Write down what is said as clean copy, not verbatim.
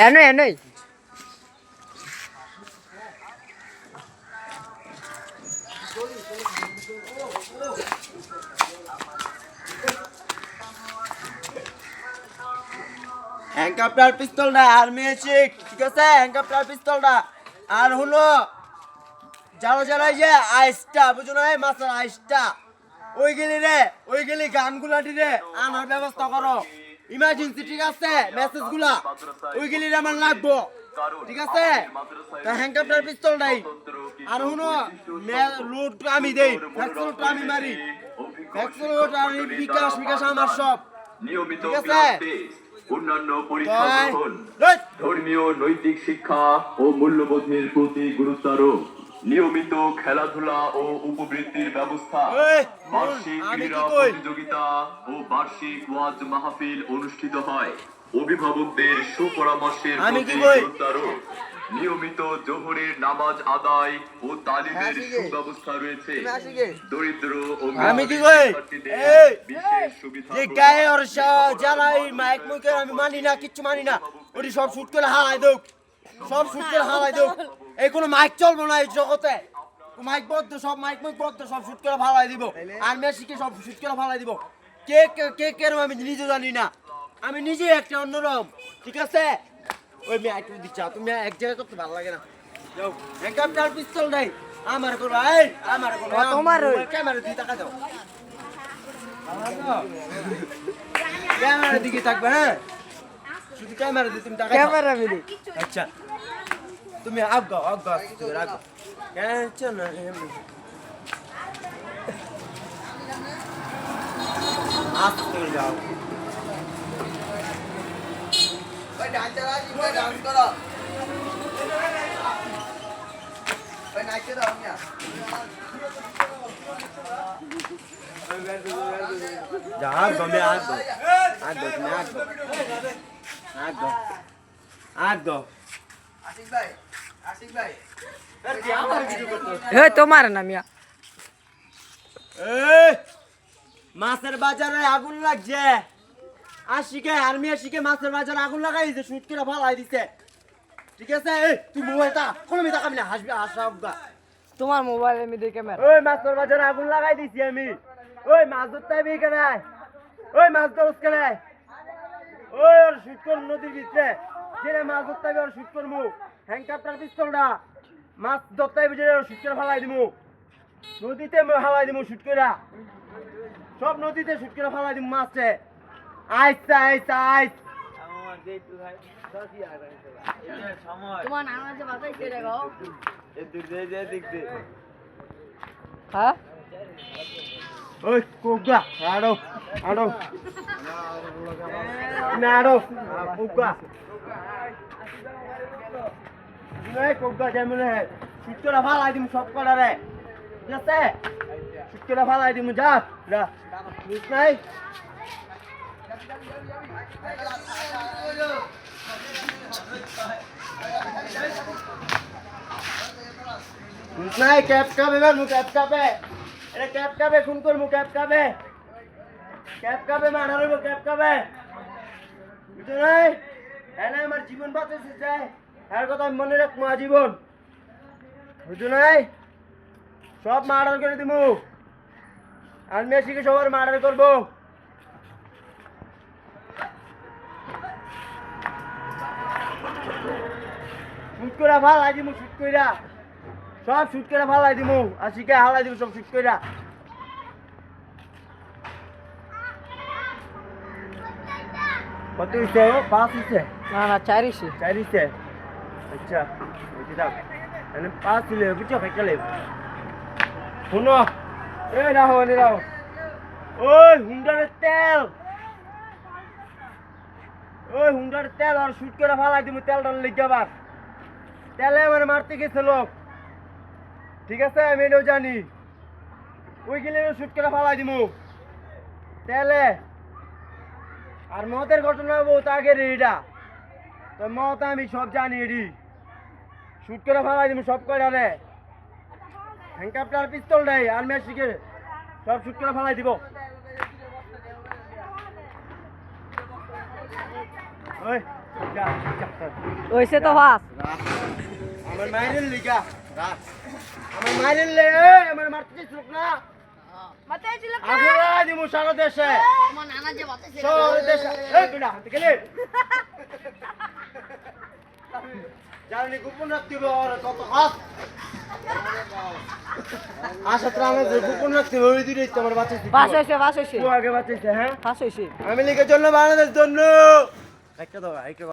এনই এনই হ্যান্ডকাপটার পিস্তলটা আর মেয়েছিক ঠিক আছে হ্যান্ডকাপটার পিস্তলটা আর হলো যারা যারা যে আইসটা বুঝো না মাছের আইসটা ওই গেলি গানগুলাটি রে আনার ব্যবস্থা করো ইমার্জেন্সি ঠিক আছে মেসেজগুলা ওই গেলি আমার লাগবো ঠিক আছে তা হ্যান্ডকাপটার পিস্তলটাই আর হলো লোড আমি দেই ফ্যাক্সলটা আমি মারি ফ্যাক্সলটা আর বিকাশ বিকাশ আমার সব নিয়মিত ঠিক আছে অন্যান্য পরীক্ষা গ্রহণ ধর্মীয় নৈতিক শিক্ষা ও মূল্যবোধের প্রতি গুরুত্ব আরোপ নিয়মিত খেলাধুলা ও উপবৃত্তির ব্যবস্থা বার্ষিক ক্রীড়া প্রতিযোগিতা ও বার্ষিক ওয়াজ মাহফিল অনুষ্ঠিত হয় অভিভাবকদের সুপরামর্শের প্রতি গুরুত্ব আরোপ নিয়মিত জোহরের নামাজ আদায় ও তালিমের সুব্যবস্থা রয়েছে দরিদ্র ও আমি কি কই বিশেষ সুবিধা যে গায়ে আর যারা এই মাইক মুখের আমি মানি না কিচ্ছু মানি না ওটি সব শুট করে হালাই দেও সব শুট করে হালাই দেও এই কোনো মাইক চলবো না এই জগতে মাইক বদ্ধ সব মাইক মুখ বদ্ধ সব শুট করে ফালাই দিব আর মেসিকে সব শুট করে ফালাই দিব কে কে কেন আমি নিজে জানি না আমি নিজে একটা অন্যরকম ঠিক আছে ওই মাইক দিচ্ছা তুমি এক জায়গায় করতে ভালো লাগে না যাও হ্যান্ডকাপটার পিস্তল নাই আমার করো এই আমার করো তোমার ক্যামেরা দিয়ে টাকা দাও ক্যামেরার দিকে থাকবে হ্যাঁ শুধু ক্যামেরা দিয়ে তুমি টাকা ক্যামেরা মিলি আচ্ছা তুমি আগে রাখো কেন না আস্তে যাও ভাই ডান্স চালাচ্ছি ভাই ডান্স করো ভাই নাচতে দাও মিয়া যা গমে আগো তুমি আগো আশিক ভাই এ তোমার না মিয়া এই মাছের বাজারে আগুন লাগছে আশিকে আর্মি আশিকে মাছের বাজারে আগুন লাগাই দিছে শুট করে ফালাই দিছে ঠিক আছে এই তুই মোবাইলটা কোনো মিটা কামি না হাসবি আশরাফগা তোমার মোবাইল আমি দেখে ক্যামেরা ওই মাছের বাজারে আগুন লাগাই দিছি আমি ওই মাছ ধরতে আইবি কেনে ওই মাছ ধরস কেনে ওই আর শুট কর নদীর ভিতরে যেটা মাছ ধরতে আইবি আর শুট করমু হ্যান্ডকাপটার পিস্তলটা মাছ ধরতে আইবি যেটা শুট করে ফালাই দিমু নদীতে ফালাই দিমু শুট করে সব নদীতে শুট করে ফালাই দিমু মাছে আইসা তোমার নাম আছে বাতাইছে রে গো হ্যাঁ ওই কোগা আড়ো কোগা এই কোগা যেমন শুট করে ফালাই দিমু সব কটা রে ঠিক আছে শুট করে ফালাই দিমু যা বুঝ নাই নাই ক্যাপ কাবে মু ক্যাপ কাবে এটা ক্যাপ কাবে খুন কর মু ক্যাপ কাবে মারা রইব ক্যাপ কাবে বুঝছো নাই এনে আমার জীবন বাঁচাইছে যায় এর কথা আমি মনে রাখবো আজীবন বুঝছো নাই সব মার্ডার করে দিমু আর মেসিকে সবার মার্ডার করবো শুট করে ফালাই দিমু শুট কইরা সব শুট করে ফালাই দিমু আশিকে হালাই দিমু সব শুট কইরা কত হইছে 5 হইছে না 4 হইছে আচ্ছা এই দাও এনে 5 দিলে বুঝছো ফেকলে শুনো এই রাহো ওই হুন্ডারের তেল আর শুট করে ফালাই দিমু তেলটা লেগে আবার তেলে আমার মারতে গেছে লোক ঠিক আছে আমি এটাও জানি ওই গেলে শুট করে ফালাই দিমু তেলে আর মতের ঘটনা বহুত আগের এটা তো মত আমি সব জানি এটি শুট করে ফালাই দিমু সব কয়টা রে হ্যান্ডকাপটার পিস্তল নাই আর মেসিকে সব শুট করে ফালাই দিব ওই হইছে তো ফাস আমার মায়ের লিগা রাখ আমার মায়ের লে আমার মারতে চাইছিস না মাথায় ছিল আগুলা দিমু সারা দেশে আমার নানা যে বাতাইছে সারা দেশে এই বিনা হাতে গেলে জানি গোপন রাখতে হবে আর কত হাত আশা তো আমাদের গোপন রাখতে হবে ওই দুইটাই তো আমার বাঁচাইছে ফাস হইছে আগে বাঁচাইছে হ্যাঁ ফাস হইছে আমি লিখে জন্য বাংলাদেশ জন্য একটা দাও একটা